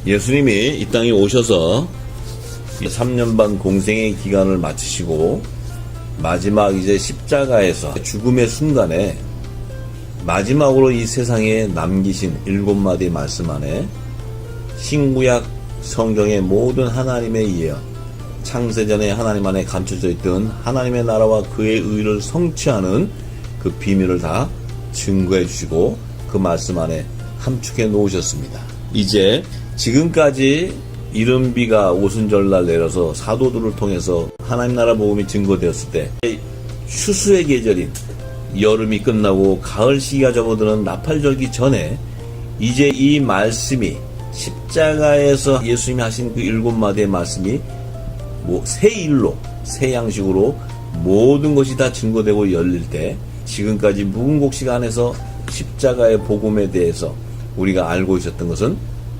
예수님이 이 땅에 오셔서 3년 반 공생의 기간을 마치시고 마지막 이제 십자가에서 죽음의 순간에 마지막으로 이 세상에 남기신 7마디 말씀 안에 신구약 성경의 모든 하나님의 예언, 창세전에 하나님 안에 감춰져 있던 하나님의 나라와 그의 의를 성취하는 그 비밀을 다 증거해 주시고 그 말씀 안에 함축해 놓으셨습니다. 이제 지금까지 이른비가 오순절날 내려서 사도들을 통해서 하나님 나라 복음이 증거되었을 때 추수의 계절인 여름이 끝나고 가을 시기가 접어드는 나팔절기 전에 이제 이 말씀이 십자가에서 예수님이 하신 그 7마디의 말씀이 새 일로 새 양식으로 모든 것이 다 증거되고 열릴 때 지금까지 묵은곡식 안에서 십자가의 복음에 대해서 우리가 알고 있었던 것은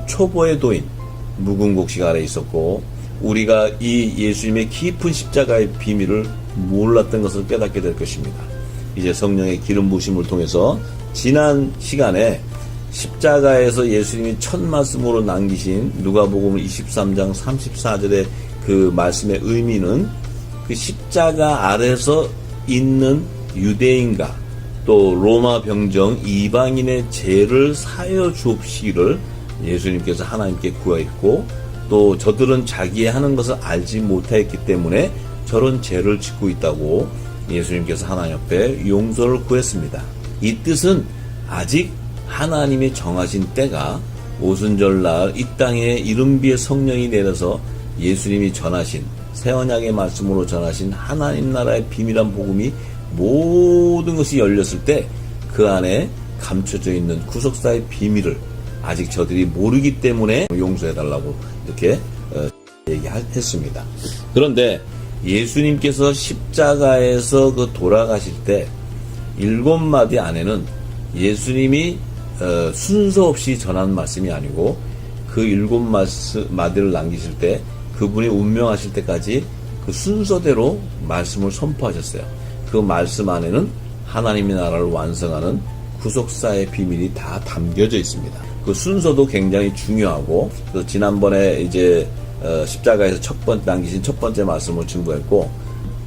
초보의 도인 묵은곡식 아래 있었고 우리가 이 예수님의 깊은 십자가의 비밀을 몰랐던 것을 깨닫게 될 것입니다. 이제 성령의 기름 부으심을 통해서 지난 시간에 십자가에서 예수님이 첫 말씀으로 남기신 누가복음 23장 34절의 그 말씀의 의미는 그 십자가 아래서 있는 유대인과 또 로마 병정 이방인의 죄를 사여 주옵시기를 예수님께서 하나님께 구하였고 또 저들은 자기의 하는 것을 알지 못하였기 때문에 저런 죄를 짓고 있다고 예수님께서 하나님 앞에 용서를 구했습니다. 이 뜻은 아직 하나님이 정하신 때가 오순절날 이 땅에 이른비의 성령이 내려서 예수님이 전하신 새언약의 말씀으로 전하신 하나님 나라의 비밀한 복음이 모든 것이 열렸을 때 그 안에 감춰져 있는 구속사의 비밀을 아직 저들이 모르기 때문에 용서해달라고 이렇게 얘기했습니다. 그런데 예수님께서 십자가에서 그 돌아가실 때 7마디 안에는 예수님이 순서 없이 전한 말씀이 아니고 그 7마디를 남기실 때 그분이 운명하실 때까지 그 순서대로 말씀을 선포하셨어요. 그 말씀 안에는 하나님의 나라를 완성하는 구속사의 비밀이 다 담겨져 있습니다. 그 순서도 굉장히 중요하고 지난번에 이제 십자가에서 남기신 첫 번째 말씀을 증거했고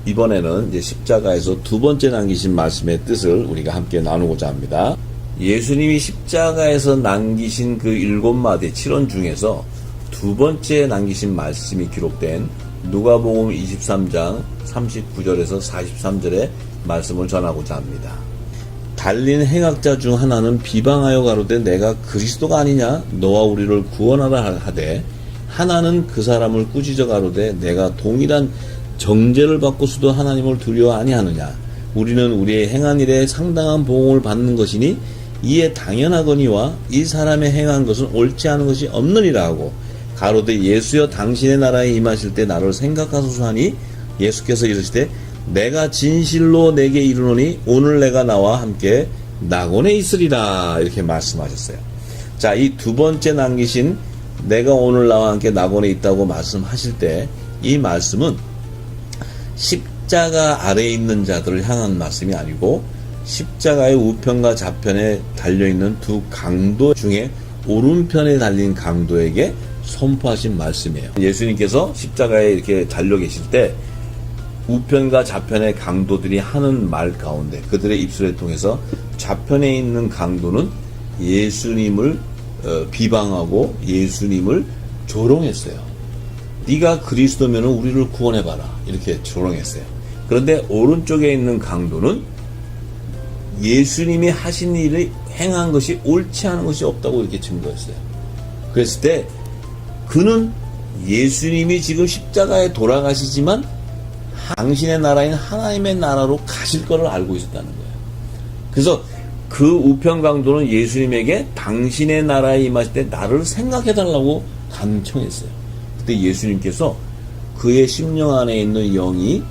이번에는 이제 십자가에서 두 번째 남기신 말씀의 뜻을 우리가 함께 나누고자 합니다. 예수님이 십자가에서 남기신 그 7마디 7원 중에서 두 번째 남기신 말씀이 기록된 누가복음 23장 39절에서 43절의 말씀을 전하고자 합니다. 달린 행악자 중 하나는 비방하여 가로되 내가 그리스도가 아니냐 너와 우리를 구원하라 하되 하나는 그 사람을 꾸짖어 가로되 내가 동일한 정죄를 받고서도 하나님을 두려워 아니하느냐 우리는 우리의 행한 일에 상당한 보응을 받는 것이니 이에 당연하거니와 이 사람의 행한 것은 옳지 않은 것이 없느니라 하고 가로되 예수여 당신의 나라에 임하실 때 나를 생각하소서 하니 예수께서 이르시되 내가 진실로 내게 이르노니 오늘 내가 나와 함께 낙원에 있으리라 이렇게 말씀하셨어요. 자, 이 두 번째 남기신 내가 오늘 나와 함께 낙원에 있다고 말씀하실 때 이 말씀은 십자가 아래에 있는 자들을 향한 말씀이 아니고 십자가의 우편과 좌편에 달려있는 두 강도 중에 오른편에 달린 강도에게 선포하신 말씀이에요. 예수님께서 십자가에 이렇게 달려 계실 때 우편과 좌편의 강도들이 하는 말 가운데 그들의 입술을 통해서 좌편에 있는 강도는 예수님을 비방하고 예수님을 조롱했어요. 네가 그리스도면 우리를 구원해봐라 이렇게 조롱했어요. 그런데 오른쪽에 있는 강도는 예수님이 하신 일을 행한 것이 옳지 않은 것이 없다고 이렇게 증거했어요. 그랬을 때 그는 예수님이 지금 십자가에 돌아가시지만 당신의 나라인 하나님의 나라로 가실 것을 알고 있었다는 거예요. 그래서 그 우편 강도는 예수님에게 당신의 나라에 임하실 때 나를 생각해달라고 간청했어요. 그때 예수님께서 그의 심령 안에 있는 영이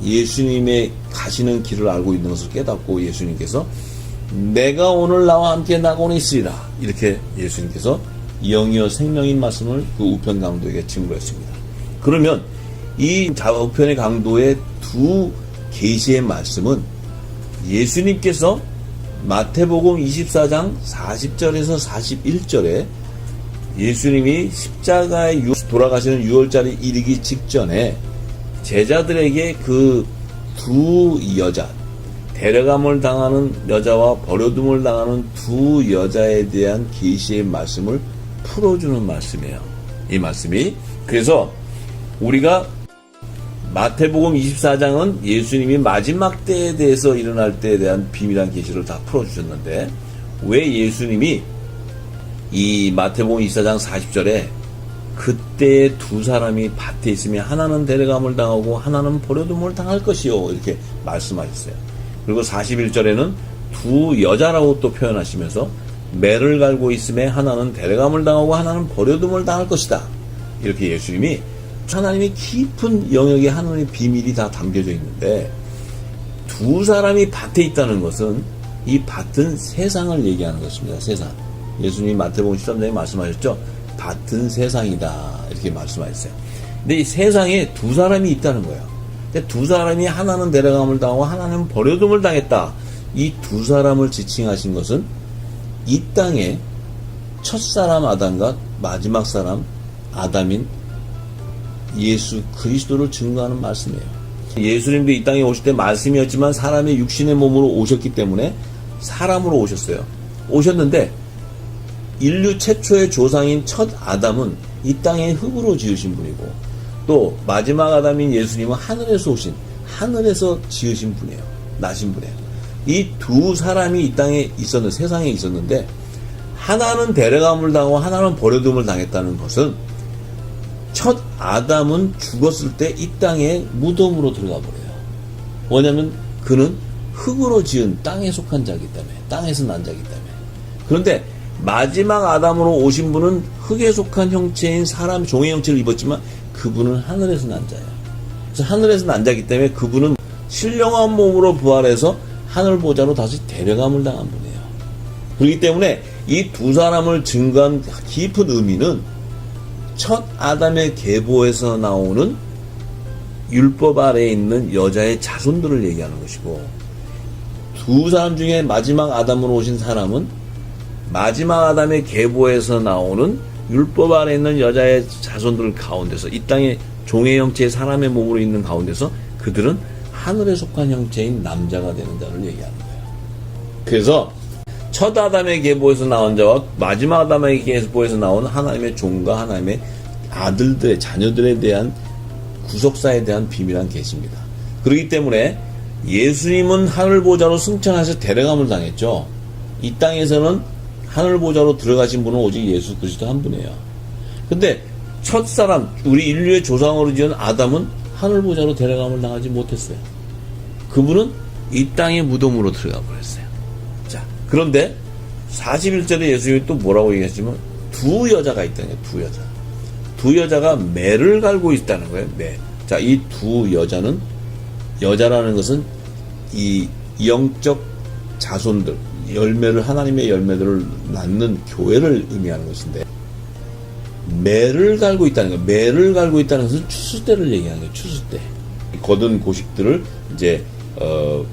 예수님의 가시는 길을 알고 있는 것을 깨닫고 예수님께서 내가 오늘 나와 함께 낙원에 있으리라 이렇게 예수님께서 영이여 생명인 말씀을 그 우편 강도에게 증거했습니다. 그러면 이 좌우편의 강도의 두 계시의 말씀은 예수님께서 마태복음 24장 40절에서 41절에 예수님이 십자가에 돌아가시는 6월절이 이르기 직전에 제자들에게 그 두 여자, 데려감을 당하는 여자와 버려둠을 당하는 두 여자에 대한 계시의 말씀을 풀어주는 말씀이에요. 이 말씀이. 그래서 우리가 마태복음 24장은 예수님이 마지막 때에 대해서 일어날 때에 대한 비밀한 계시를 다 풀어주셨는데, 왜 예수님이 이 마태복음 24장 40절에 그때 두 사람이 밭에 있으면 하나는 데려감을 당하고 하나는 버려둠을 당할 것이요, 이렇게 말씀하셨어요. 그리고 41절에는 두 여자라고 또 표현하시면서 매를 갈고 있음에 하나는 데려감을 당하고 하나는 버려둠을 당할 것이다, 이렇게 예수님이 하나님의 깊은 영역에 하나님의 비밀이 다 담겨져 있는데, 두 사람이 밭에 있다는 것은 이 밭은 세상을 얘기하는 것입니다. 세상. 예수님이 마태복음 13장에 말씀하셨죠. 밭은 세상이다, 이렇게 말씀하셨어요. 근데 이 세상에 두 사람이 있다는 거예요. 근데 두 사람이 하나는 데려감을 당하고 하나는 버려둠을 당했다. 이 두 사람을 지칭하신 것은 이 땅에 첫사람 아담과 마지막 사람 아담인 예수 그리스도를 증거하는 말씀이에요. 예수님도 이 땅에 오실 때 말씀이었지만 사람의 육신의 몸으로 오셨기 때문에 사람으로 오셨어요. 오셨는데 인류 최초의 조상인 첫 아담은 이 땅의 흙으로 지으신 분이고, 또 마지막 아담인 예수님은 하늘에서 오신, 하늘에서 지으신 분이에요. 나신 분이에요. 이 두 사람이 이 땅에 있었는데, 세상에 있었는데, 하나는 데려감을 당하고 하나는 버려둠을 당했다는 것은 첫 아담은 죽었을 때 이 땅에 무덤으로 들어가 버려요. 왜냐하면 그는 흙으로 지은 땅에 속한 자이기 때문에, 땅에서 난 자이기 때문에. 그런데 마지막 아담으로 오신 분은 흙에 속한 형체인 사람, 종의 형체를 입었지만 그분은 하늘에서 난 자예요. 그래서 하늘에서 난 자이기 때문에 그분은 신령한 몸으로 부활해서 하늘 보좌로 다시 데려감을 당한 분이에요. 그렇기 때문에 이 두 사람을 증거한 깊은 의미는 첫 아담의 계보에서 나오는 율법 아래에 있는 여자의 자손들을 얘기하는 것이고, 두 사람 중에 마지막 아담으로 오신 사람은 마지막 아담의 계보에서 나오는 율법 아래에 있는 여자의 자손들 가운데서, 이 땅의 종의 형체의 사람의 몸으로 있는 가운데서 그들은 하늘에 속한 형체인 남자가 되는 자를 얘기하는 거예요. 그래서 첫 아담의 계보에서 나온 자와 마지막 아담의 계보에서 나온 하나님의 종과 하나님의 아들들의 자녀들에 대한 구속사에 대한 비밀한 계시입니다. 그렇기 때문에 예수님은 하늘 보좌로 승천하셔서 데려감을 당했죠. 이 땅에서는 하늘 보좌로 들어가신 분은 오직 예수 그리스도 한 분이에요. 근데 첫사람, 우리 인류의 조상으로 지은 아담은 하늘 보좌로 데려감을 당하지 못했어요. 그분은 이 땅의 무덤으로 들어가 버렸어요. 자, 그런데 41절에 예수님이 또 뭐라고 얘기하시면 두 여자가 있다는 거예요. 두 여자. 두 여자가 매를 갈고 있다는 거예요. 매. 자, 이 두 여자는, 여자라는 것은 이 영적 자손들, 열매를, 하나님의 열매들을 낳는 교회를 의미하는 것인데, 매를 갈고 있다는 거예요. 매를 갈고 있다는 것은 추수때를 얘기하는 거예요. 추수때. 거둔 고식들을 이제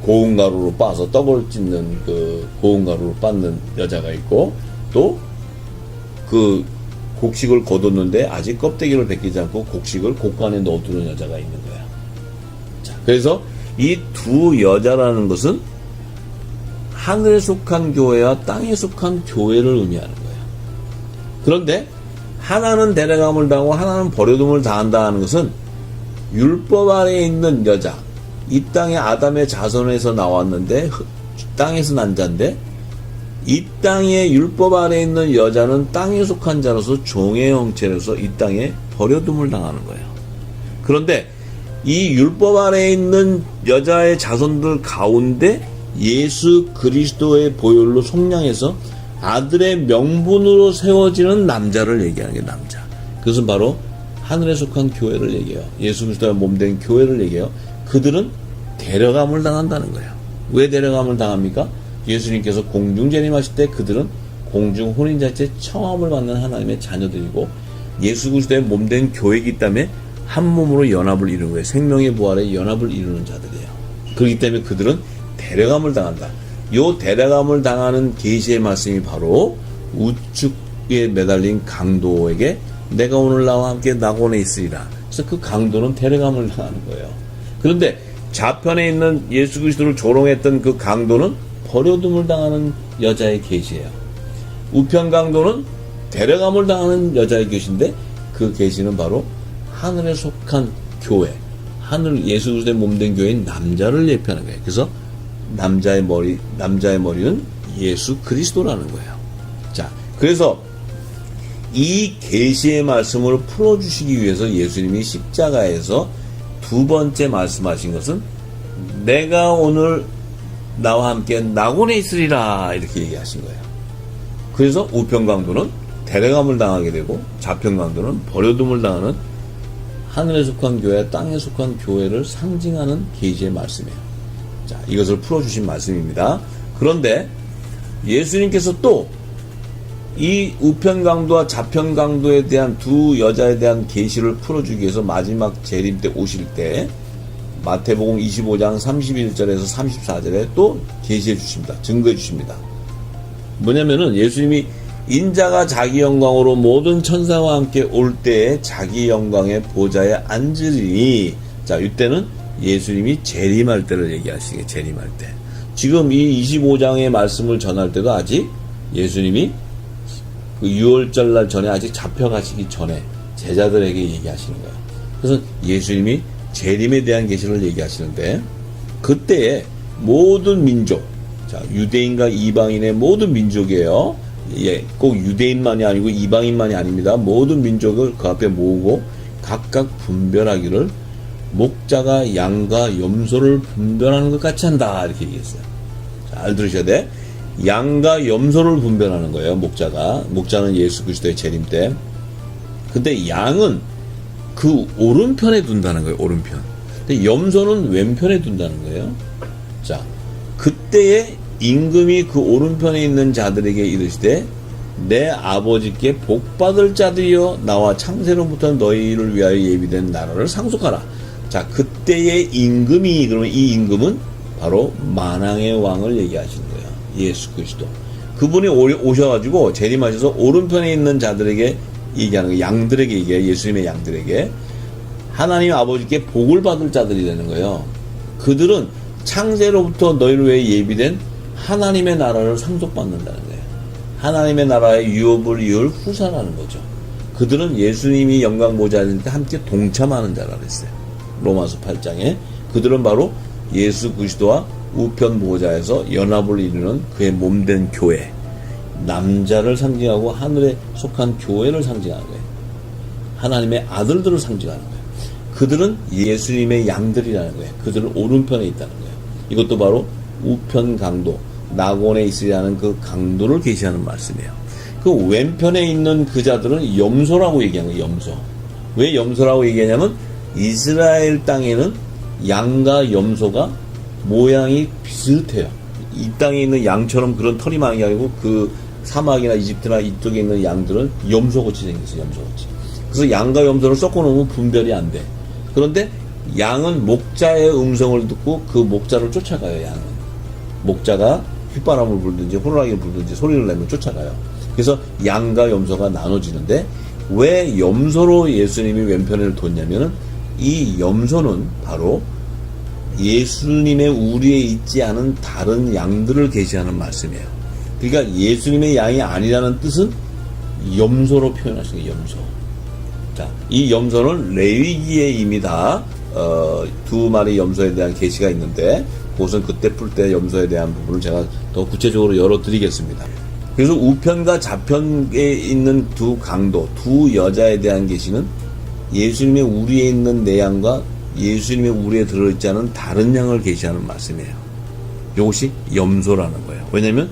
고운 가루로 빻아서 떡을 찢는 그 고운 가루로 빻는 여자가 있고, 또 그 곡식을 거뒀는데 아직 껍데기를 벗기지 않고 곡식을 곡간에 넣어두는 여자가 있는 거야. 자, 그래서 이 두 여자라는 것은 하늘에 속한 교회와 땅에 속한 교회를 의미하는 거예요. 그런데 하나는 데려감을 당하고 하나는 버려둠을 당한다 하는 것은 율법 아래에 있는 여자, 이 땅의 아담의 자손에서 나왔는데 땅에서 난 자인데, 이 땅의 율법 아래에 있는 여자는 땅에 속한 자로서 종의 형체로서 이 땅에 버려둠을 당하는 거예요. 그런데 이 율법 아래에 있는 여자의 자손들 가운데 예수 그리스도의 보혈로 속량해서 아들의 명분으로 세워지는 남자를 얘기하는 게 남자. 그것은 바로 하늘에 속한 교회를 얘기해요. 예수 그리스도의 몸된 교회를 얘기해요. 그들은 데려감을 당한다는 거예요. 왜 데려감을 당합니까? 예수님께서 공중 재림하실 때 그들은 공중 혼인잔치에 청함을 받는 하나님의 자녀들이고, 예수 그리스도의 몸된 교회이기 때문에 한 몸으로 연합을 이루는 거예요. 생명의 부활에 연합을 이루는 자들이에요. 그렇기 때문에 그들은 데려감을 당한다. 요 데려감을 당하는 계시의 말씀이 바로 우측 위에 매달린 강도에게 내가 오늘 나와 함께 낙원에 있으리라. 그래서 그 강도는 데려감을 당하는 거예요. 그런데 좌편에 있는 예수 그리스도를 조롱했던 그 강도는 버려둠을 당하는 여자의 계시예요. 우편 강도는 데려감을 당하는 여자의 계시인데 그 계시는 바로 하늘에 속한 교회, 하늘 예수 그리스도의 몸된 교회인 남자를 예표하는 거예요. 그래서 남자의 머리는 예수 그리스도라는 거예요. 자, 그래서 이 계시의 말씀을 풀어주시기 위해서 예수님이 십자가에서 두 번째 말씀하신 것은 내가 오늘 나와 함께 낙원에 있으리라 이렇게 얘기하신 거예요. 그래서 우편 강도는 데려감을 당하게 되고 좌편 강도는 버려둠을 당하는 하늘에 속한 교회, 땅에 속한 교회를 상징하는 계시의 말씀이에요. 자, 이것을 풀어주신 말씀입니다. 그런데 예수님께서 또 이 우편 강도와 좌편 강도에 대한 두 여자에 대한 계시를 풀어주기 위해서 마지막 재림 때 오실 때 마태복음 25장 31절에서 34절에 또 계시해 주십니다. 증거해 주십니다. 뭐냐면은 예수님이 인자가 자기 영광으로 모든 천사와 함께 올 때에 자기 영광의 보좌에 앉으리니, 자, 이때는 예수님이 재림할 때를 얘기하시게, 재림할 때. 지금 이 25장의 말씀을 전할 때도 아직 예수님이 그 6월절 날 전에 아직 잡혀가시기 전에 제자들에게 얘기하시는 거예요. 그래서 예수님이 재림에 대한 계시를 얘기하시는데 그때에 모든 민족, 자, 유대인과 이방인의 모든 민족이에요. 예, 꼭 유대인만이 아니고 이방인만이 아닙니다. 모든 민족을 그 앞에 모으고 각각 분별하기를 목자가 양과 염소를 분별하는 것 같이 한다 이렇게 얘기했어요. 잘 들으셔야 돼. 양과 염소를 분별하는 거예요. 목자는 예수 그리스도의 재림 때. 근데 양은 그 오른편에 둔다는 거예요. 오른편. 근데 염소는 왼편에 둔다는 거예요. 자, 그때에 임금이 그 오른편에 있는 자들에게 이르시되 내 아버지께 복받을 자들이여 나와 창세로부터 너희를 위하여 예비된 나라를 상속하라. 자, 그때의 임금이, 그러면 이 임금은 바로 만왕의 왕을 얘기하시는 거예요. 예수 그리스도. 그분이 오셔가지고 재림하셔서 오른편에 있는 자들에게 얘기하는 거예요. 양들에게 얘기해요. 예수님의 양들에게. 하나님 아버지께 복을 받을 자들이 되는 거예요. 그들은 창세로부터 너희를 위해 예비된 하나님의 나라를 상속받는다는 거예요. 하나님의 나라의 유업을 이을 후사라는 거죠. 그들은 예수님이 영광 보좌할 때 함께 동참하는 자라 그랬어요. 로마서 8장에. 그들은 바로 예수 그리스도와 우편 보좌에서 연합을 이루는 그의 몸된 교회, 남자를 상징하고 하늘에 속한 교회를 상징하는 거예요. 하나님의 아들들을 상징하는 거예요. 그들은 예수님의 양들이라는 거예요. 그들은 오른편에 있다는 거예요. 이것도 바로 우편 강도, 낙원에 있으리라는 그 강도를 계시하는 말씀이에요. 그 왼편에 있는 그 자들은 염소라고 얘기하는 거예요. 염소. 왜 염소라고 얘기하냐면 이스라엘 땅에는 양과 염소가 모양이 비슷해요. 이 땅에 있는 양처럼 그런 털이 많은 게 아니고 그 사막이나 이집트나 이쪽에 있는 양들은 염소같이 생겼어요. 염소같이. 그래서 양과 염소를 섞어 놓으면 분별이 안 돼. 그런데 양은 목자의 음성을 듣고 그 목자를 쫓아가요. 양은. 목자가 휘바람을 불든지 호루라기를 불든지 소리를 내면 쫓아가요. 그래서 양과 염소가 나눠지는데 왜 염소로 예수님이 왼편을 뒀냐면은 이 염소는 바로 예수님의 우리에 있지 않은 다른 양들을 계시하는 말씀이에요. 그러니까 예수님의 양이 아니라는 뜻은 염소로 표현하시는 거예요. 염소. 자, 이 염소는 레위기에 이미 다 두 마리 염소에 대한 계시가 있는데 그것은 그때 풀 때 염소에 대한 부분을 제가 더 구체적으로 열어드리겠습니다. 그래서 우편과 좌편에 있는 두 강도, 두 여자에 대한 계시는 예수님의 우리에 있는 내 양과 예수님의 우리에 들어있지 않은 다른 양을 계시하는 말씀이에요. 이것이 염소라는 거예요. 왜냐하면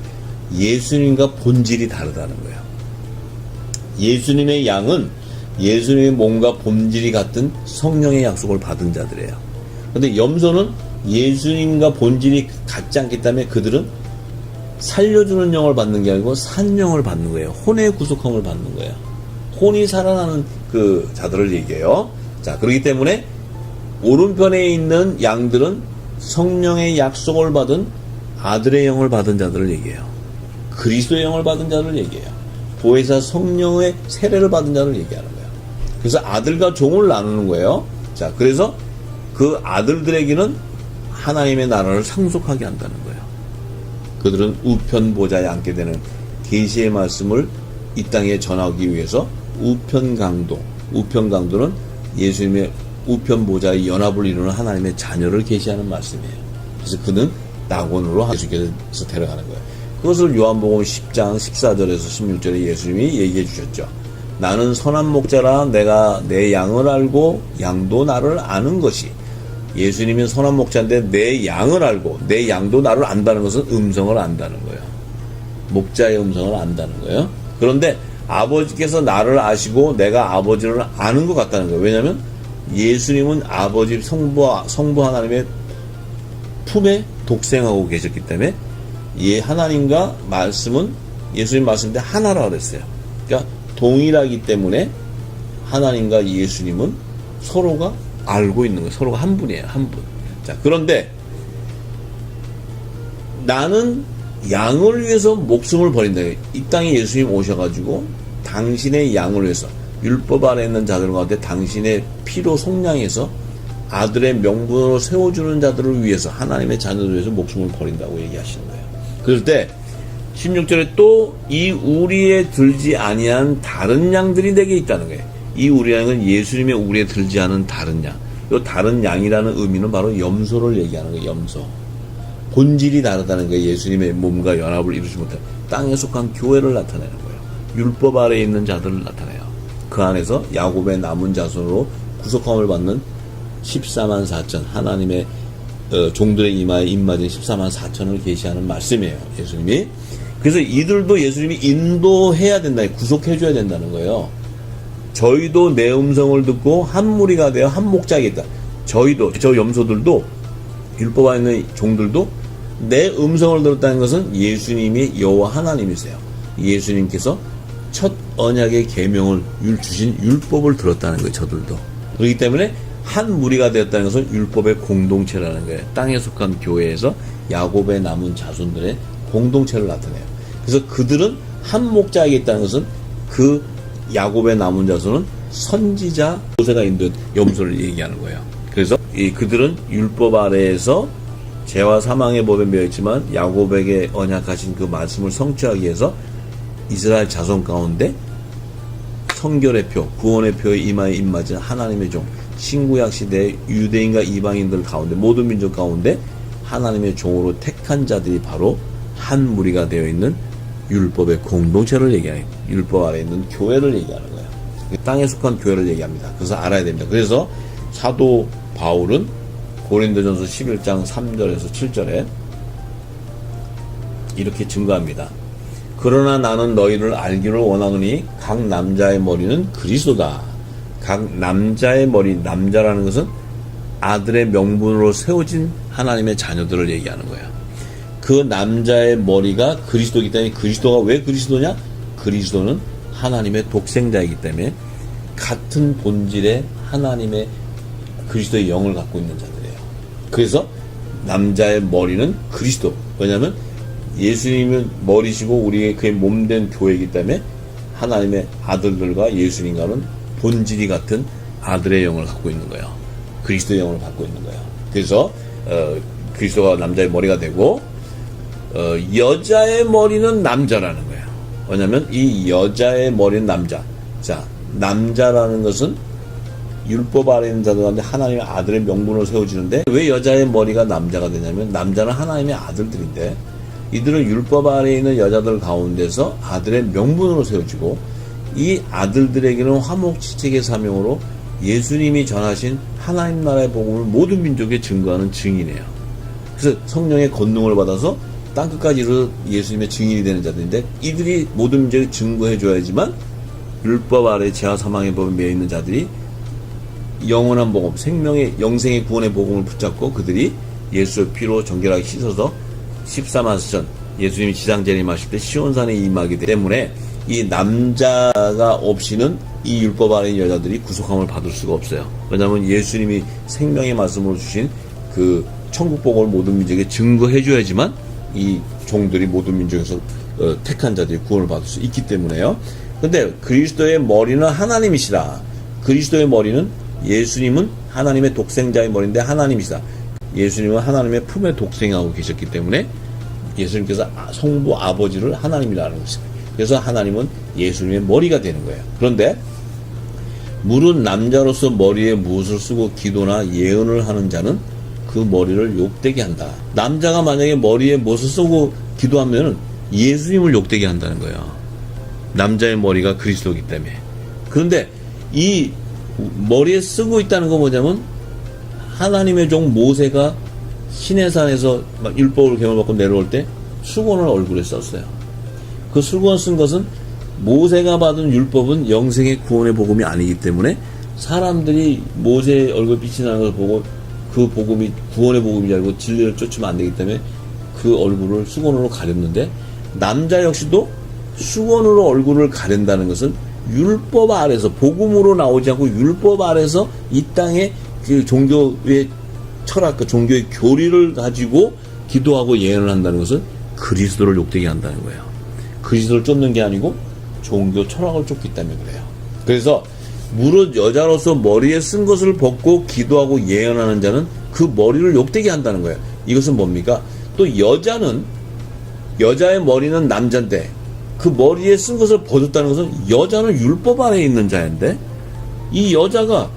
예수님과 본질이 다르다는 거예요. 예수님의 양은 예수님의 몸과 본질이 같은 성령의 약속을 받은 자들이에요. 그런데 염소는 예수님과 본질이 같지 않기 때문에 그들은 살려주는 영을 받는 게 아니고 산 영을 받는 거예요. 혼의 구속함을 받는 거예요. 혼이 살아나는 그 자들을 얘기해요. 자, 그렇기 때문에 오른편에 있는 양들은 성령의 약속을 받은 아들의 영을 받은 자들을 얘기해요. 그리스도의 영을 받은 자를 얘기해요. 보혜사 성령의 세례를 받은 자를 얘기하는 거예요. 그래서 아들과 종을 나누는 거예요. 자, 그래서 그 아들들에게는 하나님의 나라를 상속하게 한다는 거예요. 그들은 우편 보좌에 앉게 되는 계시의 말씀을 이 땅에 전하기 위해서 우편강도는 예수님의 우편 보좌의 연합을 이루는 하나님의 자녀를 계시하는 말씀이에요. 그래서 그는 낙원으로 예수께서 데려가는 거예요. 그것을 요한복음 10장 14절에서 16절에 예수님이 얘기해 주셨죠. 나는 선한 목자라 내가 내 양을 알고 양도 나를 아는 것이. 예수님이 선한 목자인데 내 양을 알고 내 양도 나를 안다는 것은 음성을 안다는 거예요. 목자의 음성을 안다는 거예요. 그런데 아버지께서 나를 아시고 내가 아버지를 아는 것 같다는 거예요. 왜냐하면 예수님은 아버지 성부 하나님의 품에 독생하고 계셨기 때문에 하나님과 말씀은 예수님 말씀인데 하나라 그랬어요. 그러니까 동일하기 때문에 하나님과 예수님은 서로가 알고 있는 거예요. 서로가 한 분이에요. 한 분. 자, 그런데 나는 양을 위해서 목숨을 버린다. 이 땅에 예수님 오셔가지고 당신의 양을 위해서 율법 아래 있는 자들 가운데 당신의 피로 속량해서 아들의 명분으로 세워주는 자들을 위해서 하나님의 자녀들을 위해서 목숨을 버린다고 얘기하시는 거예요. 그럴 때 16절에 또 이 우리에 들지 아니한 다른 양들이 내게 있다는 거예요. 이 우리라는 건 예수님의 우리에 들지 않은 다른 양. 이 다른 양이라는 의미는 바로 염소를 얘기하는 거예요. 염소. 본질이 다르다는 거예요. 예수님의 몸과 연합을 이루지 못한 땅에 속한 교회를 나타내는 거예요. 율법 아래에 있는 자들을 나타내요. 그 안에서 야곱의 남은 자손으로 구속함을 받는 14만 4천 하나님의 종들의 이마에 입맞은 14만 4천을 계시하는 말씀이에요. 예수님이. 그래서 이들도 예수님이 인도해야 된다. 구속해줘야 된다는 거예요. 저희도 내 음성을 듣고 한 무리가 되어 한 목자겠다. 저희도 저 염소들도 율법 안에 있는 종들도 내 음성을 들었다는 것은 예수님이 여호와 하나님이세요. 예수님께서 첫 언약의 계명을 주신 율법을 들었다는 거예요. 저들도. 그렇기 때문에 한 무리가 되었다는 것은 율법의 공동체라는 거예요. 땅에 속한 교회에서 야곱의 남은 자손들의 공동체를 나타내요. 그래서 그들은 한 목자이겠다는 것은 그 야곱의 남은 자손은 선지자 모세가 인도한 염소를 얘기하는 거예요. 그래서 그들은 율법 아래에서 죄와 사망의 법에 매여 있지만 야곱에게 언약하신 그 말씀을 성취하기 위해서 이스라엘 자손 가운데 성결의 표, 구원의 표에 이마에 입맞은 하나님의 종, 신구약 시대의 유대인과 이방인들 가운데 모든 민족 가운데 하나님의 종으로 택한 자들이 바로 한 무리가 되어 있는 율법의 공동체를 얘기하는 거예요. 율법 아래에 있는 교회를 얘기하는 거예요. 땅에 속한 교회를 얘기합니다. 그래서 알아야 됩니다. 그래서 사도 바울은 고린도전서 11장 3절에서 7절에 이렇게 증거합니다. 그러나 나는 너희를 알기를 원하노니 각 남자의 머리는 그리스도다. 각 남자의 머리, 남자라는 것은 아들의 명분으로 세워진 하나님의 자녀들을 얘기하는 거예요. 그 남자의 머리가 그리스도이기 때문에 그리스도가 왜 그리스도냐? 그리스도는 하나님의 독생자이기 때문에 같은 본질의 하나님의 그리스도의 영을 갖고 있는 자들이에요. 그래서 남자의 머리는 그리스도. 왜냐하면 예수님은 머리시고 우리의 그의 몸된 교회이기 때문에 하나님의 아들들과 예수님과는 본질이 같은 아들의 영을 갖고 있는 거예요. 그리스도의 영을 갖고 있는 거예요. 그래서 그리스도가 남자의 머리가 되고 여자의 머리는 남자라는 거예요. 왜냐하면 이 여자의 머리는 남자. 자, 남자라는 것은 율법 아래 있는 자들 가운데 하나님의 아들의 명분으로 세워지는데 왜 여자의 머리가 남자가 되냐면 남자는 하나님의 아들들인데 이들은 율법 아래 있는 여자들 가운데서 아들의 명분으로 세워지고 이 아들들에게는 화목지책의 사명으로 예수님이 전하신 하나님 나라의 복음을 모든 민족에 증거하는 증인이에요. 그래서 성령의 권능을 받아서 땅끝까지 이르러 예수님의 증인이 되는 자들인데 이들이 모든 민족에 증거해 줘야지만 율법 아래 죄와 사망의 법에 매여 있는 자들이 영원한 복음, 생명의 영생의 구원의 복음을 붙잡고 그들이 예수의 피로 정결하게 씻어서 14만 4천 예수님이 지상 재림하실 때 시온산에 임하기 때문에 이 남자가 없이는 이 율법 아래 있는 여자들이 구속함을 받을 수가 없어요. 왜냐하면 예수님이 생명의 말씀으로 주신 그 천국 복음을 모든 민족에 증거해 줘야지만 이 종들이 모든 민족에서 택한 자들이 구원을 받을 수 있기 때문에요. 근데 그리스도의 머리는 하나님이시라. 그리스도의 머리는 예수님은 하나님의 독생자의 머리인데 하나님이시다. 예수님은 하나님의 품에 독생하고 계셨기 때문에 예수님께서 성부 아버지를 하나님이라는 것입니다. 그래서 하나님은 예수님의 머리가 되는 거예요. 그런데 물은 남자로서 머리에 무엇을 쓰고 기도나 예언을 하는 자는 그 머리를 욕되게 한다. 남자가 만약에 머리에 무엇을 쓰고 기도하면 예수님을 욕되게 한다는 거예요. 남자의 머리가 그리스도이기 때문에. 그런데 이 머리에 쓰고 있다는 건 뭐냐면 하나님의 종 모세가 시내산에서 막 율법을 계명받고 내려올 때 수건을 얼굴에 썼어요. 그 수건 쓴 것은 모세가 받은 율법은 영생의 구원의 복음이 아니기 때문에 사람들이 모세의 얼굴 빛이 나는 걸 보고 그 복음이 구원의 복음이 알고 진리를 쫓으면 안 되기 때문에 그 얼굴을 수건으로 가렸는데 남자 역시도 수건으로 얼굴을 가린다는 것은 율법 아래서 복음으로 나오지 않고 율법 아래서 이 땅에 그 종교의 철학과 종교의 교리를 가지고 기도하고 예언을 한다는 것은 그리스도를 욕되게 한다는 거예요. 그리스도를 쫓는 게 아니고 종교 철학을 쫓기 때문에 그래요. 그래서 무릇 여자로서 머리에 쓴 것을 벗고 기도하고 예언하는 자는 그 머리를 욕되게 한다는 거예요. 이것은 뭡니까? 또 여자의 머리는 남자인데 그 머리에 쓴 것을 벗었다는 것은 여자는 율법 아래에 있는 자인데 이 여자가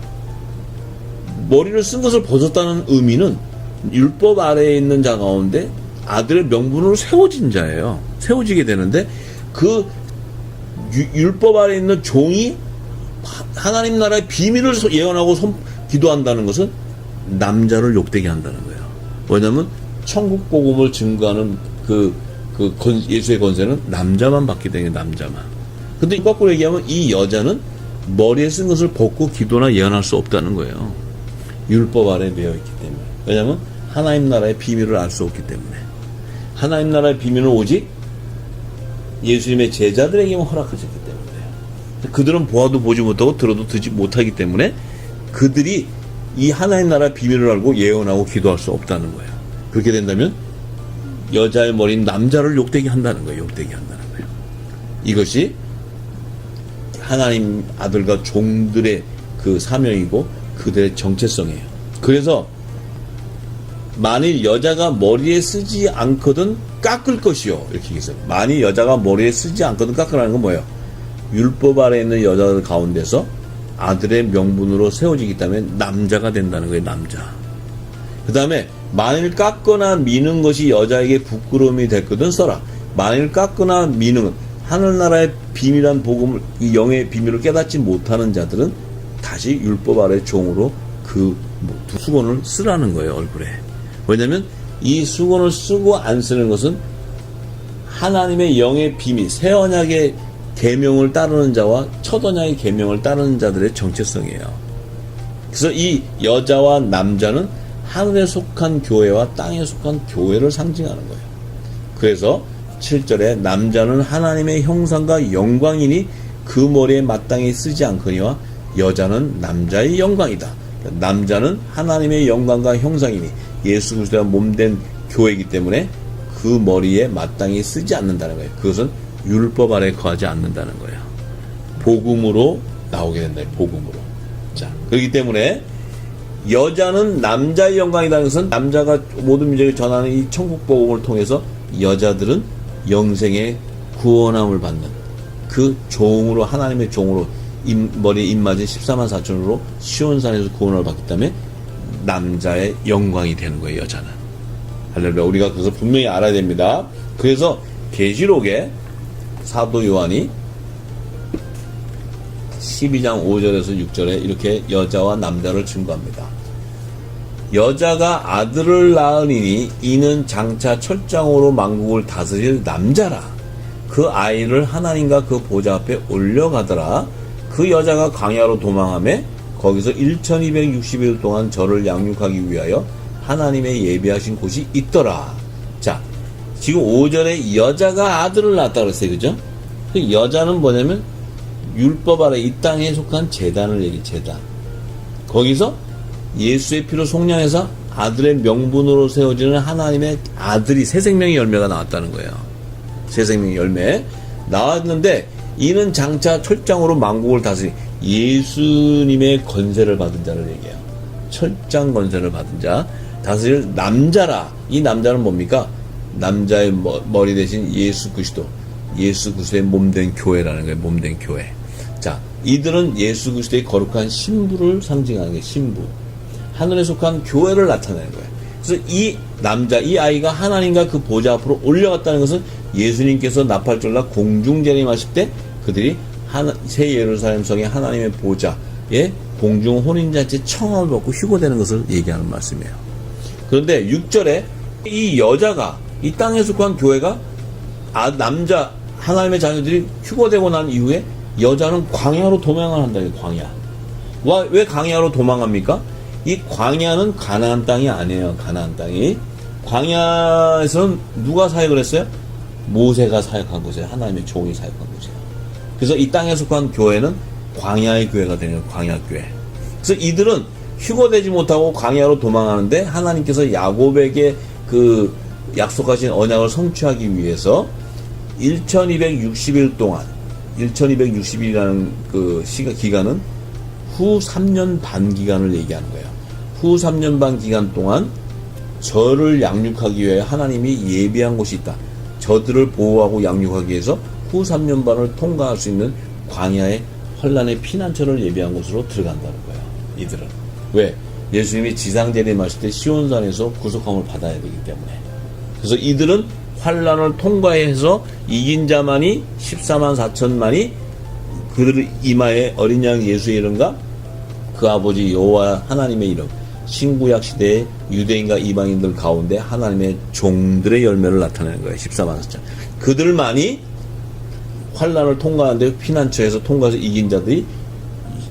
머리를 쓴 것을 벗었다는 의미는 율법 아래에 있는 자 가운데 아들의 명분으로 세워진 자예요. 세워지게 되는데 그 율법 아래에 있는 종이 하나님 나라의 비밀을 예언하고 기도한다는 것은 남자를 욕되게 한다는 거예요. 왜냐하면 천국 복음을 증거하는 예수의 권세는 남자만 받게 되는 남자만. 근데 거꾸로 얘기하면 이 여자는 머리에 쓴 것을 벗고 기도나 예언할 수 없다는 거예요. 율법 아래 매여 있기 때문에. 왜냐하면 하나님 나라의 비밀을 알 수 없기 때문에. 하나님 나라의 비밀은 오직 예수님의 제자들에게만 허락하셨기 때문에. 그들은 보아도 보지 못하고 들어도 듣지 못하기 때문에 그들이 이 하나님 나라의 비밀을 알고 예언하고 기도할 수 없다는 거예요. 그렇게 된다면 여자의 머리는 남자를 욕되게 한다는 거예요. 욕되게 한다는 거예요. 이것이 하나님 아들과 종들의 그 사명이고 그들의 정체성이에요. 그래서 만일 여자가 머리에 쓰지 않거든 깎을 것이요. 이렇게 얘기했어요. 만일 여자가 머리에 쓰지 않거든 깎으라는 건 뭐예요? 율법 아래에 있는 여자들 가운데서 아들의 명분으로 세워지기 때문에 남자가 된다는 거예요. 남자. 그 다음에 만일 깎거나 미는 것이 여자에게 부끄러움이 됐거든 써라. 만일 깎거나 미는 것, 하늘나라의 비밀한 복음을, 이 영의 비밀을 깨닫지 못하는 자들은 다시 율법 아래 종으로 그 수건을 쓰라는 거예요. 얼굴에. 왜냐하면 이 수건을 쓰고 안 쓰는 것은 하나님의 영의 비밀, 새 언약의 계명을 따르는 자와 첫 언약의 계명을 따르는 자들의 정체성이에요. 그래서 이 여자와 남자는 하늘에 속한 교회와 땅에 속한 교회를 상징하는 거예요. 그래서 7절에 남자는 하나님의 형상과 영광이니 그 머리에 마땅히 쓰지 않거니와 여자는 남자의 영광이다. 남자는 하나님의 영광과 형상이니 예수 그리스도가 몸된 교회이기 때문에 그 머리에 마땅히 쓰지 않는다는 거예요. 그것은 율법 아래 거하지 않는다는 거예요. 복음으로 나오게 된다. 복음으로. 자, 그렇기 때문에 여자는 남자의 영광이라는 것은 남자가 모든 민족에 전하는 이 천국 복음을 통해서 여자들은 영생의 구원함을 받는 그 종으로 하나님의 종으로 머리에 입맞은 14만 4천으로 시온산에서 구원을 받기 때문에 남자의 영광이 되는 거예요. 여자는. 할렐루야. 우리가 그것을 분명히 알아야 됩니다. 그래서 계시록에 사도 요한이 12장 5절에서 6절에 이렇게 여자와 남자를 증거합니다. 여자가 아들을 낳으니 이는 장차 철장으로 만국을 다스릴 남자라. 그 아이를 하나님과 그 보좌 앞에 올려가더라. 그 여자가 광야로 도망하며 거기서 1260일 동안 저를 양육하기 위하여 하나님의 예비하신 곳이 있더라. 자, 지금 5절에 여자가 아들을 낳았다 그랬어요. 그죠? 그 여자는 뭐냐면 율법 아래 이 땅에 속한 제단을 얘기해. 제단. 거기서 예수의 피로 속량해서 아들의 명분으로 세워지는 하나님의 아들이 새 생명의 열매가 나왔다는 거예요. 새 생명의 열매 나왔는데, 이는 장차 철장으로 만국을 다스리 예수님의 권세를 받은 자를 얘기해요. 철장 권세를 받은 자, 다스릴 남자라. 이 남자는 뭡니까? 남자의 머리 대신 예수 그리스도, 예수 그리스도의 몸된 교회라는 거예요. 몸된 교회. 자, 이들은 예수 그리스도의 거룩한 신부를 상징하는 거예요. 신부. 하늘에 속한 교회를 나타내는 거예요. 그래서 이 남자, 이 아이가 하나님과 그 보좌 앞으로 올려갔다는 것은 예수님께서 나팔절날 공중 재림하실 때 그들이 새 예루살렘 성의 하나님의 보좌에 공중 혼인잔치 청함을 받고 휴거되는 것을 얘기하는 말씀이에요. 그런데 6절에 이 여자가, 이 땅에 속한 교회가 남자 하나님의 자녀들이 휴거되고 난 이후에 여자는 광야로 도망을 한다. 광야. 왜 광야로 도망합니까? 이 광야는 가나안 땅이 아니에요. 가나안 땅이. 광야에서는 누가 사역을 했어요? 모세가 사역한 곳이에요. 하나님의 종이 사역한 곳이에요. 그래서 이 땅에 속한 교회는 광야의 교회가 되는 광야교회. 그래서 이들은 휴거되지 못하고 광야로 도망하는데, 하나님께서 야곱에게 그 약속하신 언약을 성취하기 위해서 1260일 동안, 1260일이라는 그 기간은 후 3년 반 기간을 얘기하는 거예요. 후 3년 반 기간 동안 저를 양육하기 위해 하나님이 예비한 곳이 있다. 저들을 보호하고 양육하기 위해서 후 3년 반을 통과할 수 있는 광야의 환란의 피난처를 예비한 곳으로 들어간다는 거예요. 이들은. 왜? 예수님이 지상재림하실 때 시온산에서 구속함을 받아야 되기 때문에. 그래서 이들은 환란을 통과해서 이긴 자만이 14만 4천만이 그들 이마에 어린 양 예수의 이름과 그 아버지 여호와 하나님의 이름, 신구약 시대의 유대인과 이방인들 가운데 하나님의 종들의 열매를 나타내는 거예요. 14만 4천. 그들만이 환란을 통과하는데 피난처에서 통과해서 이긴 자들이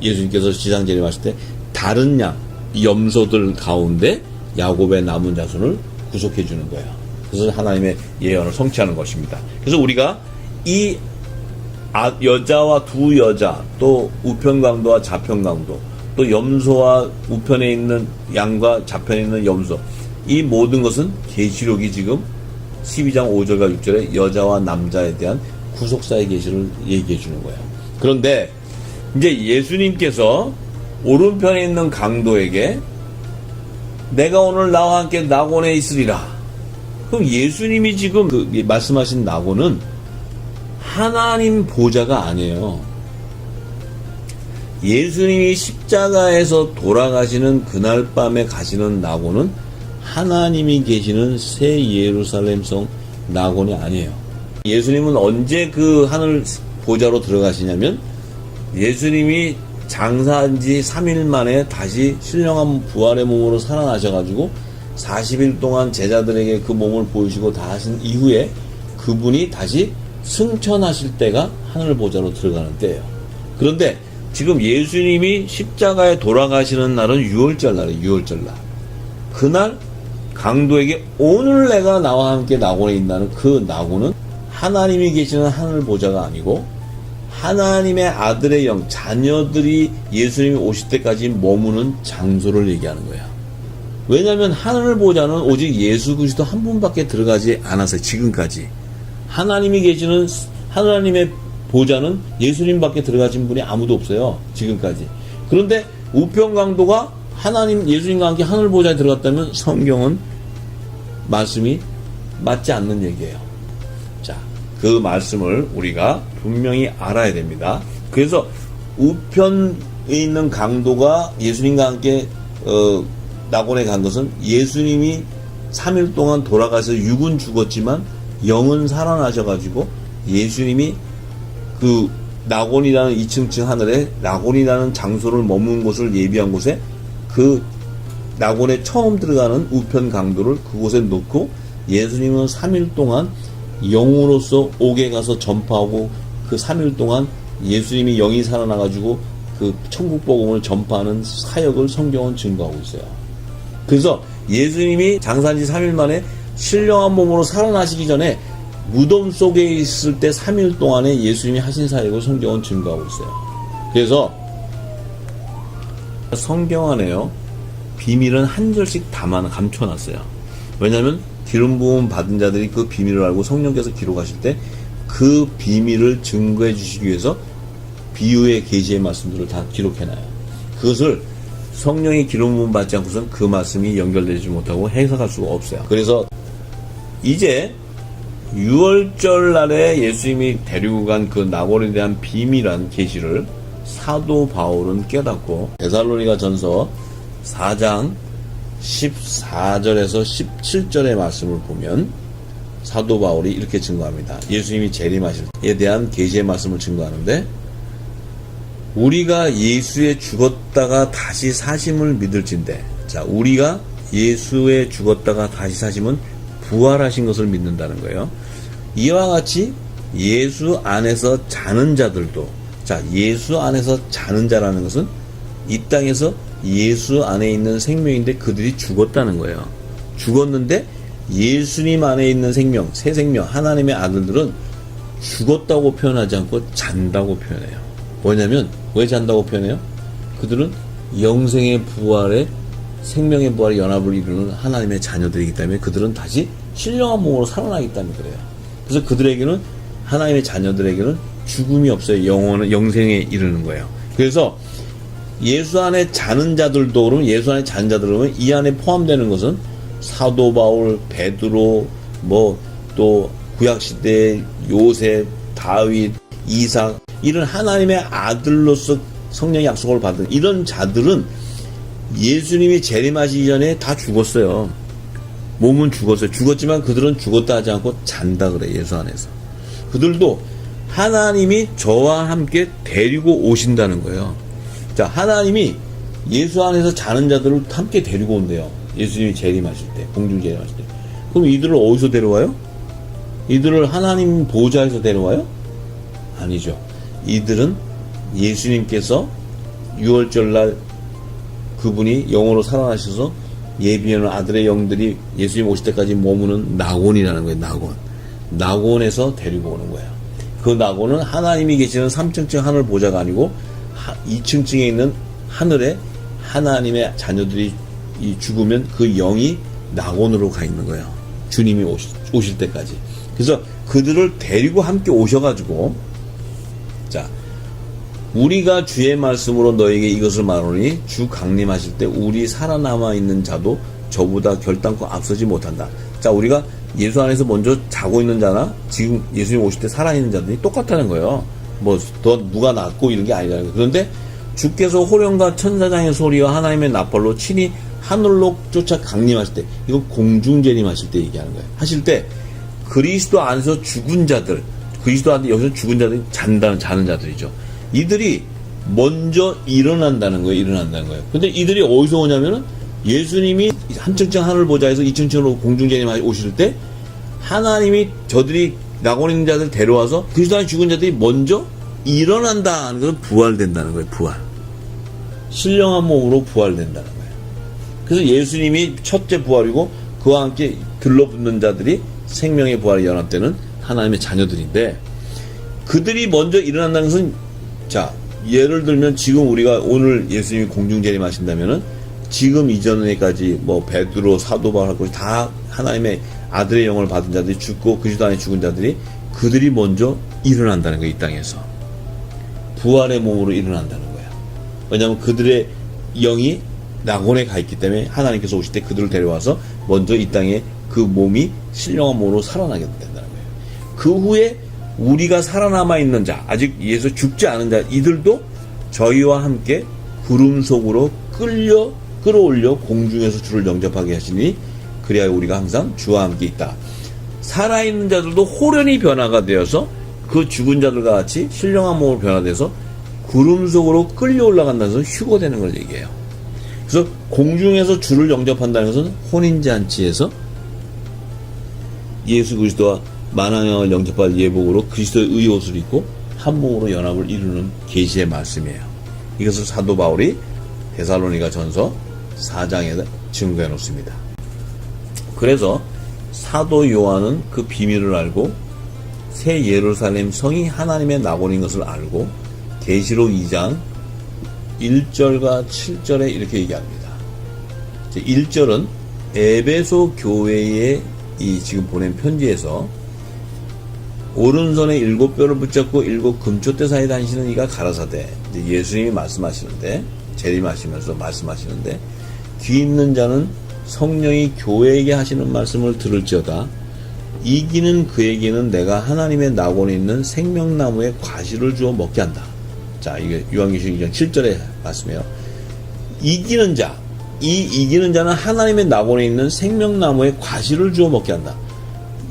예수님께서 지상재림하실 때 다른 양, 염소들 가운데 야곱의 남은 자손을 구속해 주는 거예요. 그래서 하나님의 예언을 성취하는 것입니다. 그래서 우리가 이 여자와 두 여자, 또 우편강도와 좌편강도, 또 염소와 우편에 있는 양과 좌편에 있는 염소, 이 모든 것은 계시록이 지금 12장 5절과 6절에 여자와 남자에 대한 구속사의 계시를 얘기해 주는 거예요. 그런데 이제 예수님께서 오른편에 있는 강도에게 내가 오늘 나와 함께 낙원에 있으리라. 그럼 예수님이 지금 말씀하신 낙원은 하나님 보좌가 아니에요. 예수님이 십자가에서 돌아가시는 그날 밤에 가시는 낙원은 하나님이 계시는 새 예루살렘 성 낙원이 아니에요. 예수님은 언제 그 하늘 보좌로 들어가시냐면 예수님이 장사한 지 3일 만에 다시 신령한 부활의 몸으로 살아나셔가지고 40일 동안 제자들에게 그 몸을 보이시고 다 하신 이후에 그분이 다시 승천하실 때가 하늘 보좌로 들어가는 때예요. 그런데 지금 예수님이 십자가에 돌아가시는 날은 6월절 날이에요. 6월절 날. 그날 강도에게 오늘 내가 나와 함께 낙원에 있다는 그 낙원은 하나님이 계시는 하늘 보좌가 아니고 하나님의 아들의 영, 자녀들이 예수님이 오실 때까지 머무는 장소를 얘기하는 거예요. 왜냐하면 하늘 보좌는 오직 예수 그리스도 한 분밖에 들어가지 않았어요. 지금까지. 하나님이 계시는 하나님의 보좌는 예수님밖에 들어가신 분이 아무도 없어요. 지금까지. 그런데 우편강도가 하나님 예수님과 함께 하늘 보좌에 들어갔다면 성경은 말씀이 맞지 않는 얘기예요. 자, 그 말씀을 우리가 분명히 알아야 됩니다. 그래서 우편에 있는 강도가 예수님과 함께 낙원에 간 것은 예수님이 3일 동안 돌아가서 육은 죽었지만 영은 살아나셔가지고 예수님이 그 낙원이라는 2층 하늘에 낙원이라는 장소를 머문 곳을 예비한 곳에 그 낙원에 처음 들어가는 우편 강도를 그곳에 놓고 예수님은 3일 동안 영으로서 옥에 가서 전파하고 그 3일 동안 예수님이 영이 살아나가지고 그 천국 복음을 전파하는 사역을 성경은 증거하고 있어요. 그래서 예수님이 장사한 지 3일 만에 신령한 몸으로 살아나시기 전에 무덤 속에 있을 때 3일 동안에 예수님이 하신 사역을 성경은 증거하고 있어요. 그래서 성경 안에요 비밀은 한 절씩 감춰놨어요. 왜냐하면 기름 부음 받은 자들이 그 비밀을 알고 성령께서 기록하실 때 그 비밀을 증거해 주시기 위해서 비유의 계시의 말씀들을 다 기록해놔요. 그것을 성령이 기름 부음 받지 않고선 그 말씀이 연결되지 못하고 해석할 수가 없어요. 그래서 이제 6월절 날에 예수님이 데리고 간 그 나골에 대한 비밀한 계시를 사도 바울은 깨닫고 데살로니가 전서 4장 14절에서 17절의 말씀을 보면 사도 바울이 이렇게 증거합니다. 예수님이 재림하실 때에 대한 계시의 말씀을 증거하는데, 우리가 예수의 죽었다가 다시 사심을 믿을진대. 자, 우리가 예수의 죽었다가 다시 사심은 부활하신 것을 믿는다는 거예요. 이와 같이 예수 안에서 자는 자들도, 자, 예수 안에서 자는 자라는 것은 이 땅에서 예수 안에 있는 생명인데 그들이 죽었다는 거예요. 죽었는데 예수님 안에 있는 생명, 새 생명, 하나님의 아들들은 죽었다고 표현하지 않고 잔다고 표현해요. 뭐냐면, 왜 잔다고 표현해요? 그들은 영생의 부활에, 생명의 부활에 연합을 이루는 하나님의 자녀들이기 때문에 그들은 다시 신령한 몸으로 살아나기 때문에 그래요. 그래서 그들에게는, 하나님의 자녀들에게는 죽음이 없어요. 영생에 이르는 거예요. 그래서 예수 안에 자는 자들도, 그러면 예수 안에 자는 자들, 그러면 이 안에 포함되는 것은 사도 바울, 베드로, 또 구약시대의 요셉, 다윗, 이삭, 이런 하나님의 아들로서 성령의 약속을 받은 이런 자들은 예수님이 재림하시기 전에 다 죽었어요. 몸은 죽었어요. 죽었지만 그들은 죽었다 하지 않고 잔다 그래, 예수 안에서. 그들도 하나님이 저와 함께 데리고 오신다는 거예요. 자, 하나님이 예수 안에서 자는 자들을 함께 데리고 온대요. 예수님이 재림하실 때, 공중 재림하실 때. 그럼 이들을 어디서 데려와요? 이들을 하나님 보좌에서 데려와요? 아니죠. 이들은 예수님께서 6월절날 그분이 영으로 살아나셔서 예비하는 아들의 영들이 예수님 오실 때까지 머무는 낙원이라는 거예요. 낙원. 낙원에서 데리고 오는 거예요. 그 낙원은 하나님이 계시는 3층층 하늘 보좌가 아니고 2층층에 있는 하늘에 하나님의 자녀들이 죽으면 그 영이 낙원으로 가 있는 거예요. 주님이 오실 때까지. 그래서 그들을 데리고 함께 오셔가지고, 자, 우리가 주의 말씀으로 너에게 이것을 말하노니 주 강림하실 때 우리 살아남아 있는 자도 저보다 결단코 앞서지 못한다. 자, 우리가 예수 안에서 먼저 자고 있는 자나 지금 예수님 오실 때 살아있는 자들이 똑같다는 거예요. 더 누가 낫고 이런 게 아니라는 거예요. 그런데 주께서 호령과 천사장의 소리와 하나님의 나팔로 친히 하늘로 쫓아 강림하실 때, 이거 공중재림하실 때 얘기하는 거예요. 하실 때 그리스도 안에서 죽은 자들, 그리스도 안에 여기서 죽은 자들이 자는 자들이죠. 이들이 먼저 일어난다는 거예요. 근데 이들이 어디서 오냐면은 예수님이 3층층 하늘 보좌에서 2층층으로 공중재림 오실 때 하나님이 저들이 낙원에 있는 자들 데려와서 그리스도 안에 죽은 자들이 먼저 일어난다는 것은 부활된다는 거예요. 부활. 신령한 몸으로 부활된다는 거예요. 그래서 예수님이 첫째 부활이고 그와 함께 들러붙는 자들이 생명의 부활에 연합되는 하나님의 자녀들인데, 그들이 먼저 일어난다는 것은, 자, 예를 들면 지금 우리가 오늘 예수님이 공중재림하신다면은 지금 이전에까지 베드로, 사도 바울하고 다 하나님의 아들의 영을 받은 자들이 죽고 그리스도 안에 죽은 자들이 그들이 먼저 일어난다는 거예요. 이 땅에서 부활의 몸으로 일어난다는 거예요. 왜냐하면 그들의 영이 낙원에 가 있기 때문에 하나님께서 오실 때 그들을 데려와서 먼저 이 땅에 그 몸이 신령한 몸으로 살아나게 된다는 거예요. 그 후에 우리가 살아남아 있는 자, 아직 예수 죽지 않은 자, 이들도 저희와 함께 구름 속으로 끌어올려 공중에서 주를 영접하게 하시니 그리하여 우리가 항상 주와 함께 있다. 살아있는 자들도 호련히 변화가 되어서 그 죽은 자들과 같이 신령한 몸으로 변화돼서 구름 속으로 끌려 올라간다는 것은 휴거되는 걸 얘기해요. 그래서 공중에서 주를 영접한다는 것은 혼인잔치에서 예수 그리스도와 만왕형을 영접할 예복으로 그리스도의 의의 옷을 입고 한 몸으로 연합을 이루는 계시의 말씀이에요. 이것을 사도 바울이 데살로니가 전서 4장에 증거해 놓습니다. 그래서 사도 요한은 그 비밀을 알고 새 예루살렘 성이 하나님의 낙원인 것을 알고 계시록 2장 1절과 7절에 이렇게 얘기합니다. 1절은 에베소 교회에 이 지금 보낸 편지에서 오른손에 7뼈를 붙잡고 7 금초대 사이에 다니시는 이가 가라사대, 이제 예수님이 말씀하시는데, 재림하시면서 말씀하시는데, 귀 있는 자는 성령이 교회에게 하시는 말씀을 들을지어다. 이기는 그에게는 내가 하나님의 낙원에 있는 생명나무의 과실을 주어 먹게 한다. 자, 이게 요한계시록 2장 7절의 말씀이에요. 이기는 자, 이 이기는 자는 하나님의 낙원에 있는 생명나무의 과실을 주어 먹게 한다.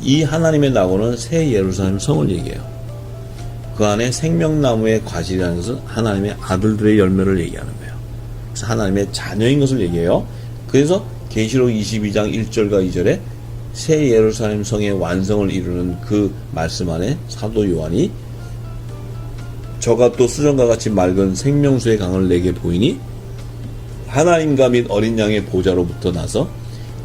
이 하나님의 낙원은 새 예루살렘 성을 얘기해요. 그 안에 생명나무의 과실이라는 것은 하나님의 아들들의 열매를 얘기하는 거예요. 그래서 하나님의 자녀인 것을 얘기해요. 그래서 계시록 22장 1절과 2절에 새 예루살렘 성의 완성을 이루는 그 말씀 안에 사도 요한이 저가 또 수정과 같이 맑은 생명수의 강을 내게 보이니 하나님과 및 어린 양의 보좌로부터 나서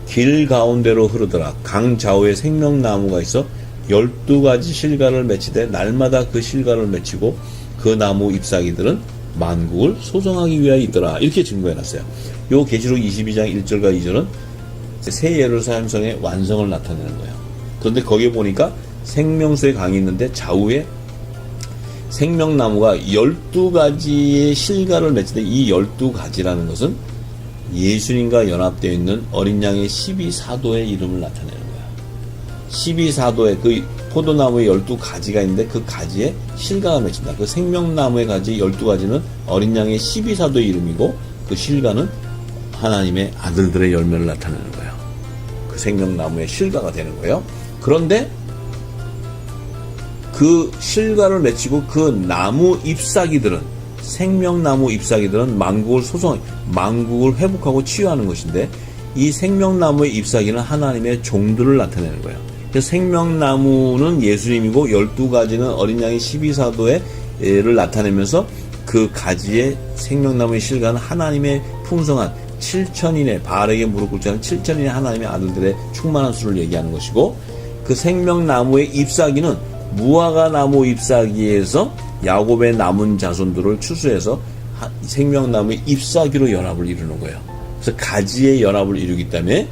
길 가운데로 흐르더라. 강 좌우에 생명나무가 있어 12가지 실과를 맺히되 날마다 그 실과를 맺히고 그 나무 잎사귀들은 만국을 소성하기 위하여 있더라. 이렇게 증거해놨어요. 요 계시록 22장 1절과 2절은 새 예루살렘 성의 완성을 나타내는 거예요. 그런데 거기에 보니까 생명수의 강이 있는데 좌우에 생명나무가 12가지의 실과를 맺히되 이 12가지라는 것은 예수님과 연합되어 있는 어린 양의 12사도의 이름을 나타내는 거야. 12사도의 그 포도나무의 12가지가 있는데 그 가지에 실과가 맺힌다. 그 생명나무의 가지 12가지는 어린 양의 12사도의 이름이고 그 실과는 하나님의 아들들의 열매를 나타내는 거예요. 그 생명나무의 실과가 되는 거예요. 그런데 그 실과를 맺히고 그 나무 잎사귀들은 생명나무 잎사귀들은 만국을 회복하고 치유하는 것인데 이 생명나무의 잎사귀는 하나님의 종들을 나타내는 거예요. 그래서 생명나무는 예수님이고 12가지는 어린 양의 12사도를 나타내면서 그 가지의 생명나무의 실과는 하나님의 풍성한 7천인의 바알에게 무릎 꿇지 않은 7천인의 하나님의 아들들의 충만한 수를 얘기하는 것이고 그 생명나무의 잎사귀는 무화과 나무 잎사귀에서 야곱의 남은 자손들을 추수해서 생명나무의 잎사귀로 연합을 이루는 거예요. 그래서 가지의 연합을 이루기 때문에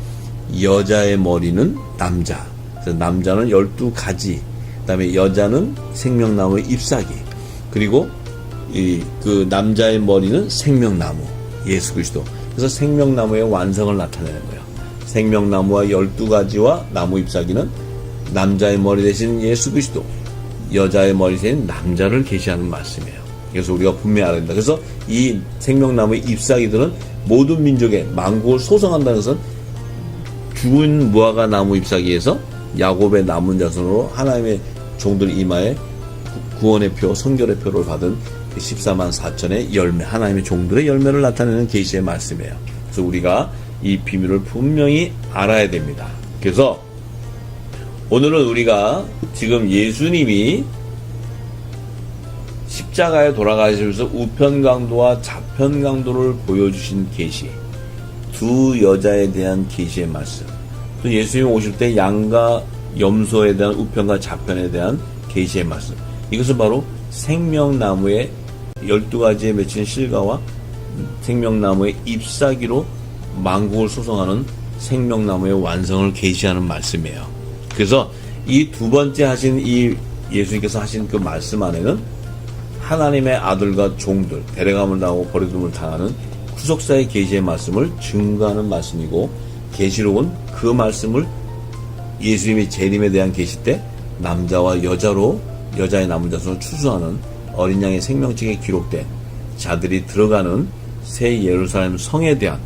여자의 머리는 남자, 그래서 남자는 12가지, 그 다음에 여자는 생명나무의 잎사귀, 그리고 그 남자의 머리는 생명나무, 예수 그리스도. 그래서 생명나무의 완성을 나타내는 거예요. 생명나무와 12가지와 나무 잎사귀는 남자의 머리 대신 예수 그리스도, 여자의 머리 대신 남자를 계시하는 말씀이에요. 그래서 우리가 분명히 알아야 된다. 그래서 이 생명나무의 잎사귀들은 모든 민족의 만국을 소성한다는 것은 죽은 무화과 나무 잎사귀에서 야곱의 남은 자손으로 하나님의 종들 이마에 구원의 표, 성결의 표를 받은 14만 4천의 열매, 하나님의 종들의 열매를 나타내는 계시의 말씀이에요. 그래서 우리가 이 비밀을 분명히 알아야 됩니다. 그래서 오늘은 우리가 지금 예수님이 십자가에 돌아가시면서 우편강도와 좌편강도를 보여주신 계시, 두 여자에 대한 계시의 말씀, 또 예수님이 오실 때 양과 염소에 대한 우편과 좌편에 대한 계시의 말씀, 이것은 바로 생명나무의 12가지에 맺힌 실과와 생명나무의 잎사귀로 만국을 소성하는 생명나무의 완성을 계시하는 말씀이에요. 그래서 이 두 번째 하신 이 예수님께서 하신 그 말씀 안에는 하나님의 아들과 종들, 데려감을 당하고 버림을 당하는 구속사의 계시의 말씀을 증거하는 말씀이고, 계시록은 그 말씀을 예수님의 재림에 대한 계시 때 남자와 여자로 여자의 남은 자손을 추수하는 어린 양의 생명책에 기록된 자들이 들어가는 새 예루살렘 성에 대한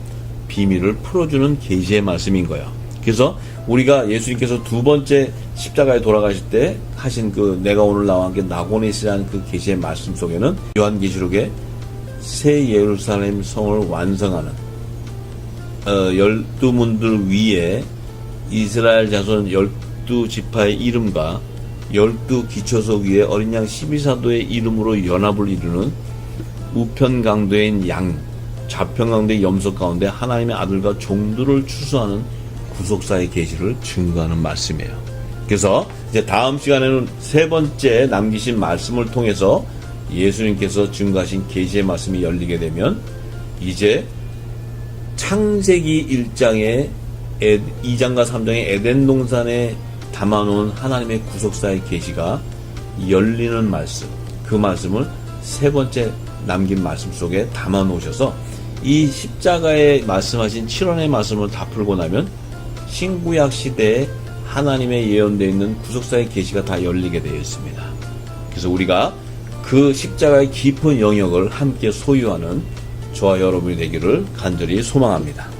비밀을 풀어주는 계시의 말씀인 거예요. 그래서 우리가 예수님께서 두 번째 십자가에 돌아가실 때 하신 그 내가 오늘 나와 함께 낙원에 있으라는 그 계시의 말씀 속에는 요한계시록의 새 예루살렘 성을 완성하는 12문들 위에 이스라엘 자손 12지파의 이름과 12기초석 위에 어린 양 12사도의 이름으로 연합을 이루는 우편강도인 양, 좌편강도의 염소 가운데 하나님의 아들과 종들을 추수하는 구속사의 계시를 증거하는 말씀이에요. 그래서 이제 다음 시간에는 세 번째 남기신 말씀을 통해서 예수님께서 증거하신 계시의 말씀이 열리게 되면 이제 창세기 1장의 2장과 3장의 에덴 동산에 담아놓은 하나님의 구속사의 계시가 열리는 말씀, 그 말씀을 세 번째 남긴 말씀 속에 담아 놓으셔서 이 십자가에 말씀하신 7원의 말씀을 다 풀고 나면 신구약 시대에 하나님의 예언되어 있는 구속사의 계시가 다 열리게 되어 있습니다. 그래서 우리가 그 십자가의 깊은 영역을 함께 소유하는 저와 여러분이 되기를 간절히 소망합니다.